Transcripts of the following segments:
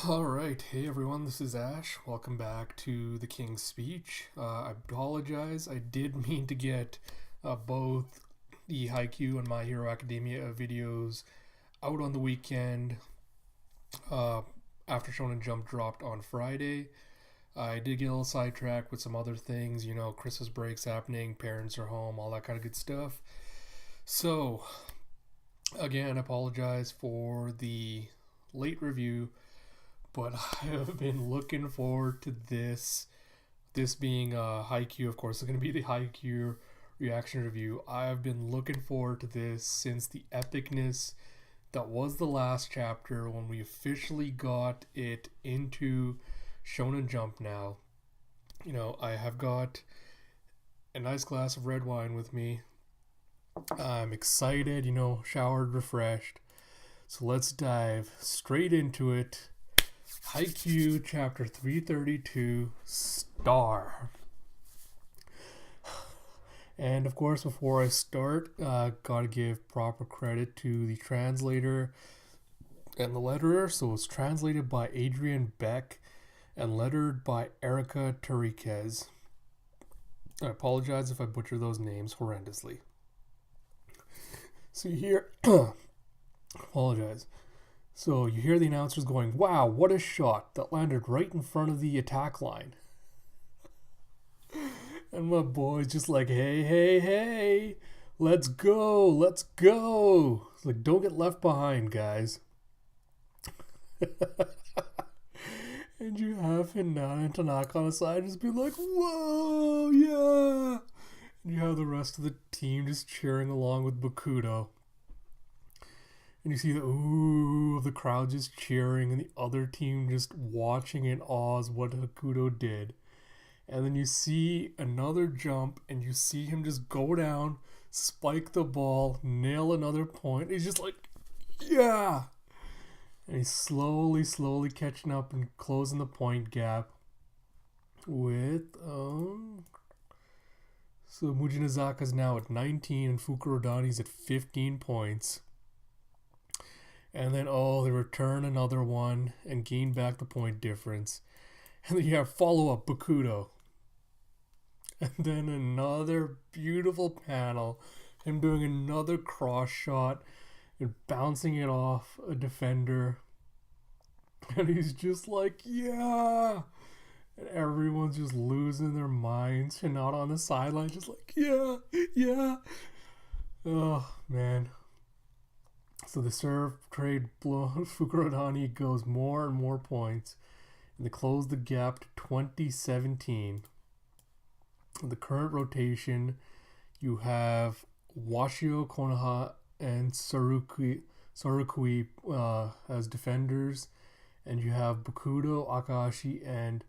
Alright, hey everyone, this is Ash. Welcome back to the King's Speech. I apologize, I did mean to get both the Haikyuu and My Hero Academia videos out on the weekend uh, after Shonen Jump dropped on Friday. I did get a little sidetracked with some other things, Christmas breaks happening, parents are home, all that kind of good stuff. So, again, I apologize for the late review, but I have been looking forward to this. This being Haikyuu, of course, is going to be the Haikyuu reaction review. I have been looking forward to this since the epicness that was the last chapter when we officially got it into Shonen Jump now. I have got a nice glass of red wine with me. I'm excited, showered, refreshed. So let's dive straight into it. Haikyuu chapter 332 Star. And of course, before I start, gotta give proper credit to the translator and the letterer. So it's translated by Adrian Beck and lettered by Erica Tariquez. I apologize if I butcher those names horrendously. So you hear, apologize. So you hear the announcers going, "Wow, what a shot that landed right in front of the attack line." And my boy's just like, "Hey, hey, hey, let's go, let's go." It's like, don't get left behind, guys. And you have Hinata and Tanaka on the side just be like, "Whoa, yeah." And you have the rest of the team just cheering along with Bokuto. And you see the ooh of the crowd just cheering and the other team just watching in awe as what Hakuto did. And then you see another jump and you see him just go down, spike the ball, nail another point. He's just like, yeah! And he's slowly catching up and closing the point gap with, so Mujinazaka's now at 19 and Fukurodani's at 15 points. And then, they return another one and gain back the point difference. And then you have follow-up Bokuto. And then another beautiful panel. Him doing another cross shot and bouncing it off a defender. And he's just like, yeah! And everyone's just losing their minds. And not on the sideline, just like, yeah, yeah. Oh, man. So the serve trade blow Fukurodani goes more and more points. And they close the gap to 2017. In the current rotation, you have Washio Konoha and Sarukui as defenders. And you have Bokuto, Akashi, and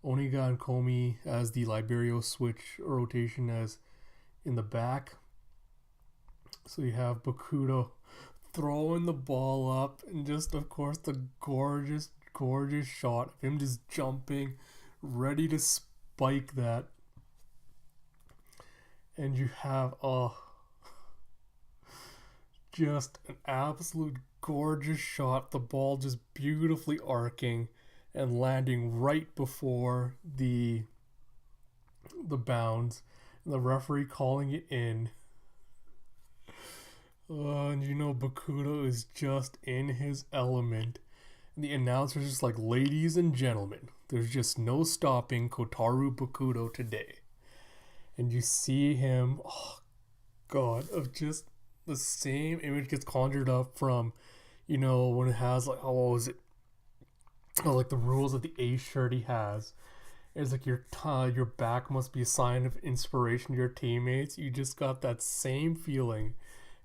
Oniga and Komi as the Liberio switch rotation as in the back. So you have Bokuto throwing the ball up and just, of course, the gorgeous shot of him just jumping, ready to spike that. And you have, just an absolute gorgeous shot. The ball just beautifully arcing and landing right before the bounds. And the referee calling it in. And Bokuto is just in his element. And the announcer's just like, "Ladies and gentlemen, there's just no stopping Kotaro Bokuto today." And you see him, of just the same image gets conjured up from, when it has like, like the rules of the Ace shirt he has. It's like your back must be a sign of inspiration to your teammates. You just got that same feeling.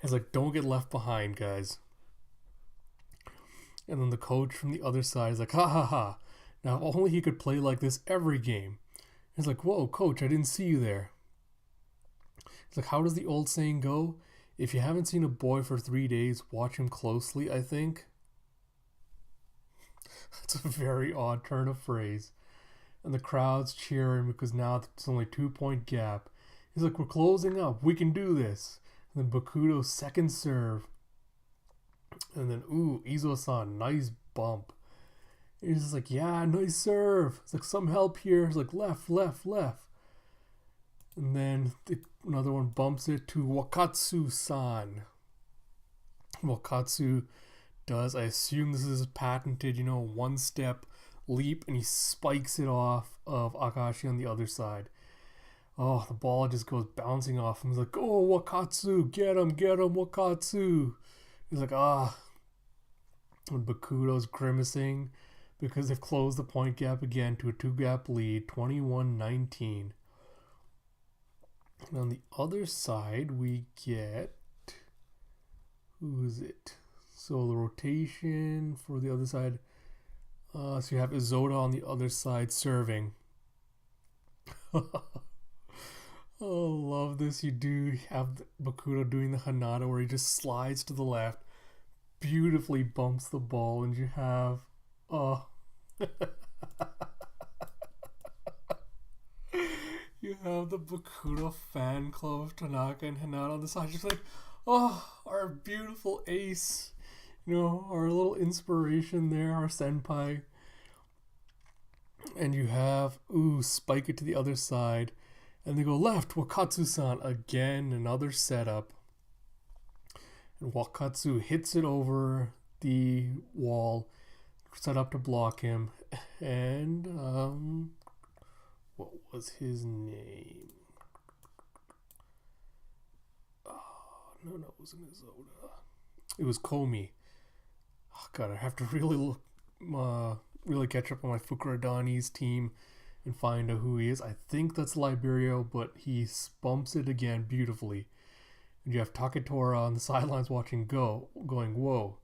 It's like, don't get left behind, guys. And then the coach from the other side is like, "Ha ha ha. Now, if only he could play like this every game." It's like, "Whoa, coach, I didn't see you there." It's like, how does the old saying go? If you haven't seen a boy for 3 days, watch him closely, I think. That's a very odd turn of phrase. And the crowd's cheering because now it's only 2-point gap. He's like, "We're closing up. We can do this." And then Bokuto's second serve. And then, Izo-san, nice bump. And he's just like, yeah, nice serve. It's like, some help here. It's like, left, left, left. And then another one bumps it to Wakatsu-san. Wakatsu does, I assume this is patented, one step leap, and he spikes it off of Akashi on the other side. Oh, the ball just goes bouncing off him. He's like, oh, Wakatsu, get him, Wakatsu. He's like, When Bokuto's grimacing because they've closed the point gap again to a 2-gap lead, 21-19. And on the other side, we get... Who is it? So the rotation for the other side. So you have Izoda on the other side serving. Oh, love this. You do have Bokuto doing the Hanada where he just slides to the left, beautifully bumps the ball, and you have... You have the Bokuto fan club of Tanaka and Hanada on the side. Just like, our beautiful ace. Our little inspiration there, our senpai. And you have, spike it to the other side. And they go left, Wakatsu-san. Again, another setup. And Wakatsu hits it over the wall, set up to block him. And, what was his name? No, it wasn't Izoda. It was Komi. Oh, God, I have to really look, really catch up on my Fukurodani's team and find out who he is. I think that's Liberio, but he bumps it again beautifully. And you have Taketora on the sidelines watching going, whoa,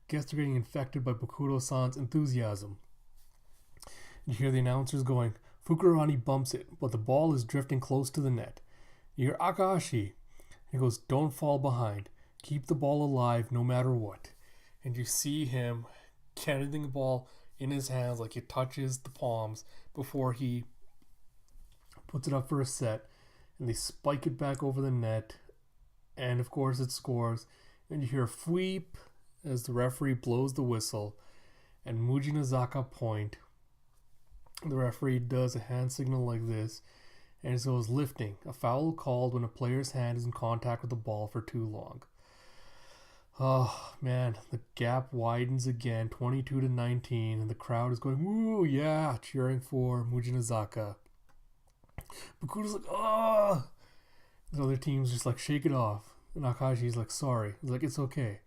guess they're getting infected by Bokuto-san's enthusiasm. And you hear the announcers going, Fukurodani bumps it, but the ball is drifting close to the net. You hear Akashi. He goes, don't fall behind. Keep the ball alive no matter what. And you see him getting the ball in his hands like it touches the palms before he puts it up for a set. And they spike it back over the net. And of course it scores. And you hear a sweep as the referee blows the whistle. And Mujinazaka point. The referee does a hand signal like this. And so is lifting. A foul called when a player's hand is in contact with the ball for too long. Oh, man. The gap widens again, 22-19. And the crowd is going, woo, yeah, cheering for Mujinazaka. Bokuto's like, oh. The other team's just like, shake it off. And Akashi's like, sorry. He's like, it's okay.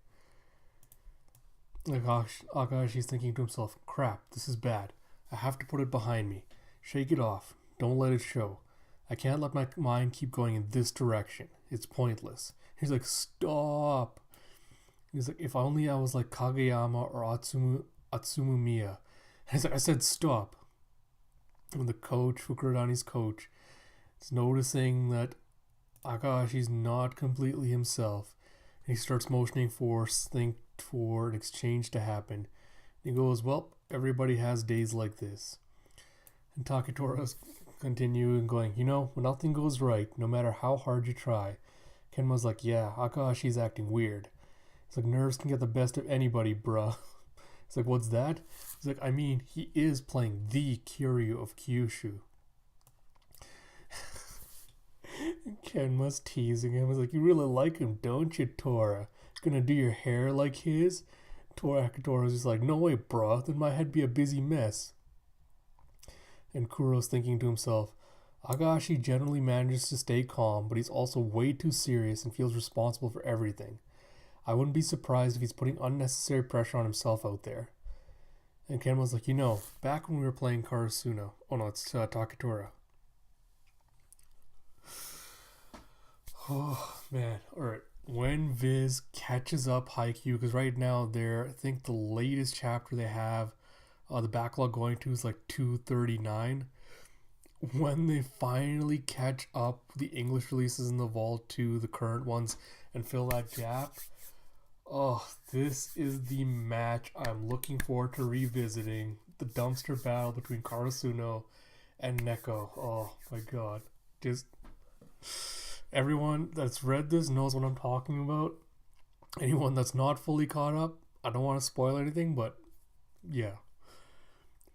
Like, Akashi's thinking to himself, crap, this is bad. I have to put it behind me. Shake it off. Don't let it show. I can't let my mind keep going in this direction. It's pointless. He's like, stop. He's like, if only I was like Kageyama or Atsumu-miya. He's like, I said stop. And the coach, Fukurodani's coach, is noticing that Akashi's not completely himself. And he starts motioning for an exchange to happen. And he goes, well, everybody has days like this. And Taketora's continuing going, when nothing goes right, no matter how hard you try. Kenma's like, yeah, Akashi's acting weird. It's like, nerves can get the best of anybody, bruh. It's like, what's that? He's like, I mean, he is playing the Kiryu of Kyushu. Kenma's teasing him. He's like, you really like him, don't you, Tora? Gonna do your hair like his? Tora's just like, no way, bruh. Then my head be a busy mess. And Kuro's thinking to himself, Akashi generally manages to stay calm, but he's also way too serious and feels responsible for everything. I wouldn't be surprised if he's putting unnecessary pressure on himself out there. And Kenma's like, back when we were playing Karasuno. Oh no, it's Taketora. Oh, man. Alright. When Viz catches up Haikyuu, because right now I think the latest chapter they have, the backlog going to is like 239. When they finally catch up the English releases in the vault to the current ones and fill that gap, this is the match I'm looking forward to revisiting. The dumpster battle between Karasuno and Neko. Oh my god. Just everyone that's read this knows what I'm talking about. Anyone that's not fully caught up, I don't want to spoil anything, but yeah.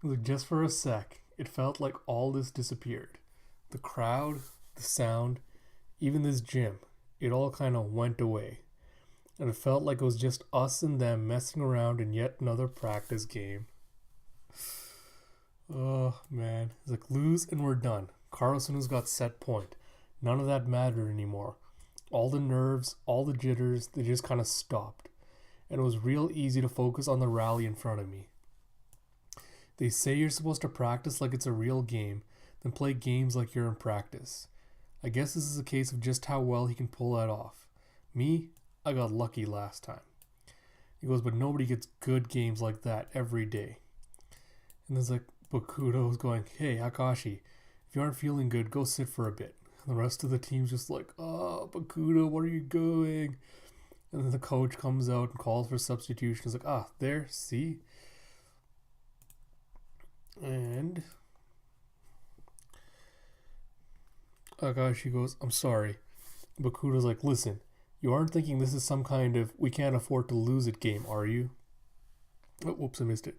Like, just for a sec, it felt like all this disappeared. The crowd, the sound, even this gym, it all kind of went away. And it felt like it was just us and them messing around in yet another practice game. Oh, man. It's like, lose and we're done. Carlson has got set point. None of that mattered anymore. All the nerves, all the jitters, they just kind of stopped. And it was real easy to focus on the rally in front of me. They say you're supposed to practice like it's a real game, then play games like you're in practice. I guess this is a case of just how well he can pull that off. Me, I got lucky last time. He goes, but nobody gets good games like that every day. And there's like Bokuto is going, hey Akashi, if you aren't feeling good, go sit for a bit. And the rest of the team's just like, oh, Bokuto, what are you doing? And then the coach comes out and calls for substitution. He's like, there, see? And Akashi goes, I'm sorry. Bokuto's like, listen, you aren't thinking this is some kind of we can't afford to lose it game, are you? Oh, whoops, I missed it.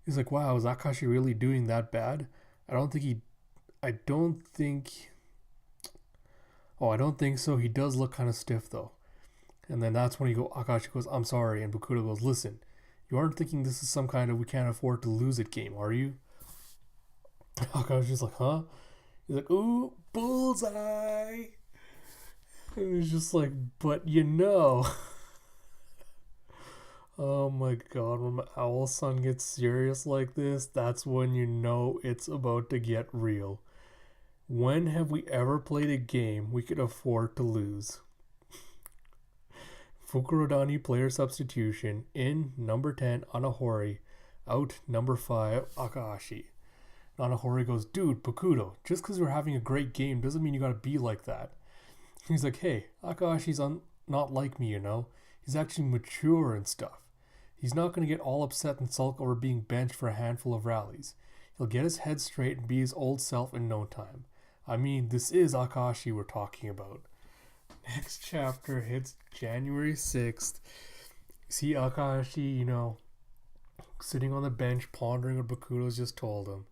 He's like, wow, is Akashi really doing that bad? I don't think so. He does look kind of stiff though. And then that's when Akashi goes, I'm sorry. And Bokuto goes, listen, you aren't thinking this is some kind of we can't afford to lose it game, are you? Akashi's like, huh? He's like, ooh, bullseye. And he's just like, but Oh my god, when my owl son gets serious like this, that's when you know it's about to get real. When have we ever played a game we could afford to lose? Fukurodani player substitution. In, number 10, Anahori. Out, number 5, Akashi. Anahori goes, dude, Bokuto, just because we're having a great game doesn't mean you gotta be like that. He's like, hey, Akashi's not like me, He's actually mature and stuff. He's not going to get all upset and sulk over being benched for a handful of rallies. He'll get his head straight and be his old self in no time. I mean, this is Akashi we're talking about. Next chapter hits January 6th. See Akashi, sitting on the bench pondering what Bokuto's just told him.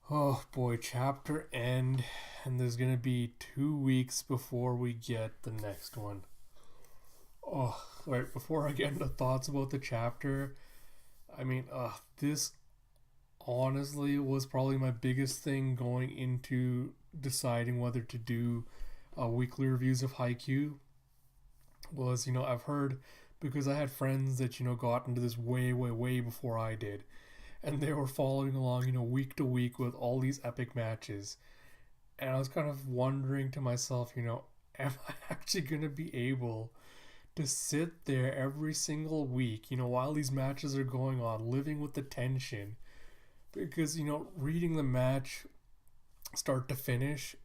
Oh boy, chapter end. And there's going to be 2 weeks before we get the next one. Oh, right, before I get into thoughts about the chapter, I mean, this honestly was probably my biggest thing going into deciding whether to do weekly reviews of Haikyuu. Was, I've heard, because I had friends that, got into this way, way, way before I did. And they were following along, week to week with all these epic matches. And I was kind of wondering to myself, am I actually going to be able to sit there every single week, while these matches are going on, living with the tension? Because, reading the match start to finish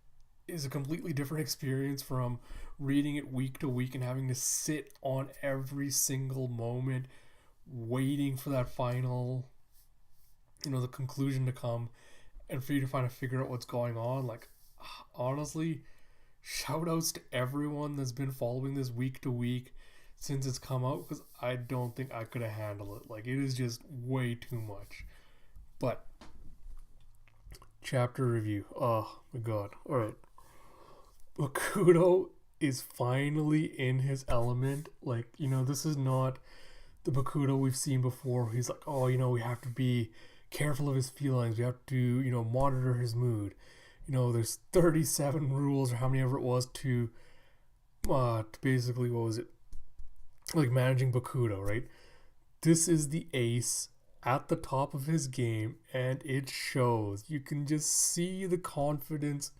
is a completely different experience from reading it week to week and having to sit on every single moment, waiting for that final, the conclusion to come and for you to kind of figure out what's going on. Like, honestly, shout outs to everyone that's been following this week to week since it's come out, because I don't think I could have handled it. Like, it is just way too much. But chapter review. Oh my god. Alright. Bokuto is finally in his element. Like, this is not the Bokuto we've seen before. He's like, oh, we have to be careful of his feelings. We have to, monitor his mood. There's 37 rules or how many ever it was to basically, what was it? Like managing Bokuto, right? This is the ace at the top of his game, and it shows. You can just see the confidence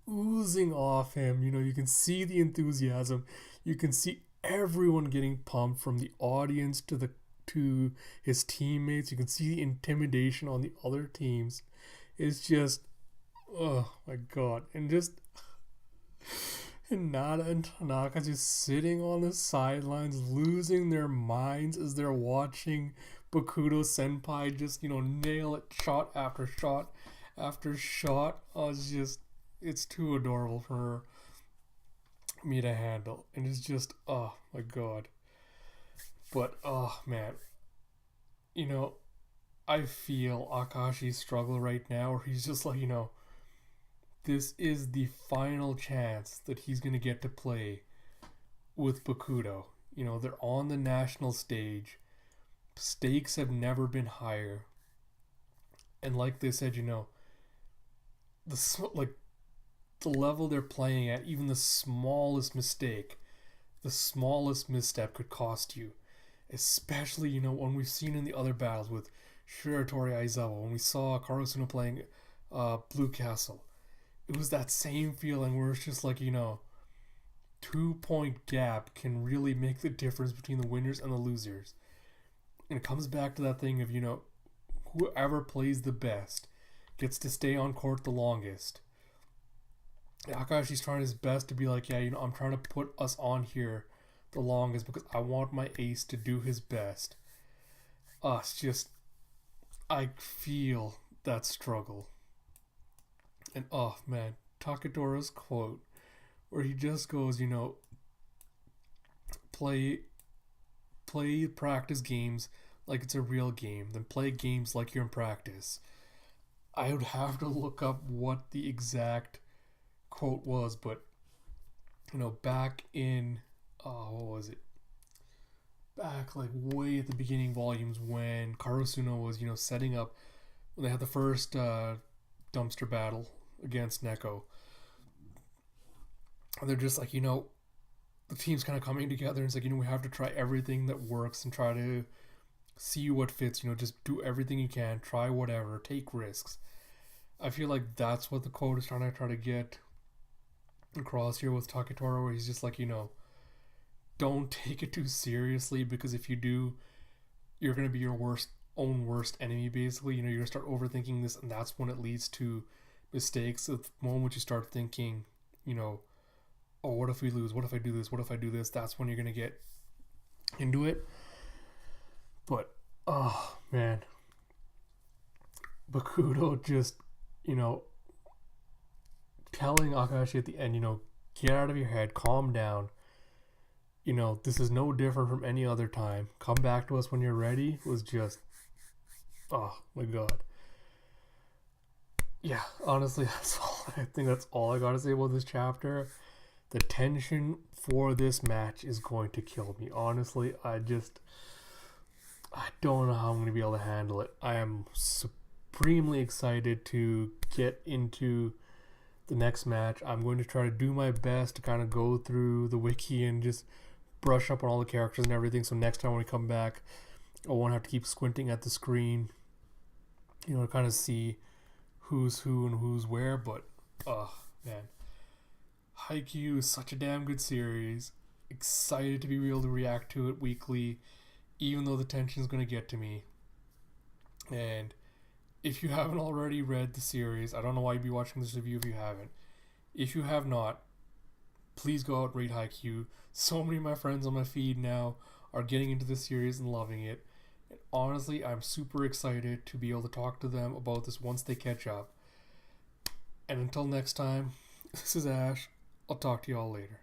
oozing off him. You can see the enthusiasm. You can see everyone getting pumped, from the audience to his teammates. You can see the intimidation on the other teams. It's just, oh my god. And just Hinata and Tanaka just sitting on the sidelines, losing their minds as they're watching Bokuto Senpai just, nail it shot after shot after shot. Oh, it's too adorable for me to handle. And it's just, oh my god. But, oh man. I feel Akashi's struggle right now, where he's just like, this is the final chance that he's going to get to play with Bokuto. They're on the national stage. Stakes have never been higher. And like they said, the level they're playing at, even the smallest mistake, the smallest misstep could cost you. Especially, when we've seen in the other battles with Shiratori Aizawa, when we saw Karasuno playing Blue Castle. It was that same feeling where it's just like, 2-point gap can really make the difference between the winners and the losers. And it comes back to that thing of, whoever plays the best gets to stay on court the longest. Akashi's trying his best to be like, I'm trying to put us on here the longest because I want my ace to do his best. It's just, I feel that struggle. And oh man, Takatora's quote, where he just goes, play practice games like it's a real game, then play games like you're in practice. I would have to look up what the exact quote was, but back in what was it? Back like way at the beginning volumes when Karasuno was, setting up when they had the first dumpster battle against Neko. And they're just like, the team's kind of coming together and it's like, we have to try everything that works and try to see what fits, just do everything you can, try whatever, take risks. I feel like that's what the quote is trying to get across here with Takatora, where he's just like, don't take it too seriously, because if you do, you're going to be your own worst enemy, basically. You're going to start overthinking this, and that's when it leads to mistakes. The moment you start thinking, oh, what if we lose? What if I do this? What if I do this? That's when you're going to get into it. But, oh, man. Bokuto just, telling Akashi at the end, get out of your head, calm down. This is no different from any other time. Come back to us when you're ready. Was just, oh my god. Yeah, honestly, I think that's all I gotta say about this chapter. The tension for this match is going to kill me. Honestly, I don't know how I'm going to be able to handle it. I am supremely excited to get into the next match. I'm going to try to do my best to kind of go through the wiki and just brush up on all the characters and everything, so next time when we come back I won't have to keep squinting at the screen, to kind of see who's who and who's where. But man, Haikyuu is such a damn good series. Excited to be able to react to it weekly, even though the tension is going to get to me. And if you haven't already read the series, I don't know why you'd be watching this review if you haven't. If you have not, please go out and read Haikyuu. So many of my friends on my feed now are getting into this series and loving it. And honestly, I'm super excited to be able to talk to them about this once they catch up. And until next time, this is Ash. I'll talk to you all later.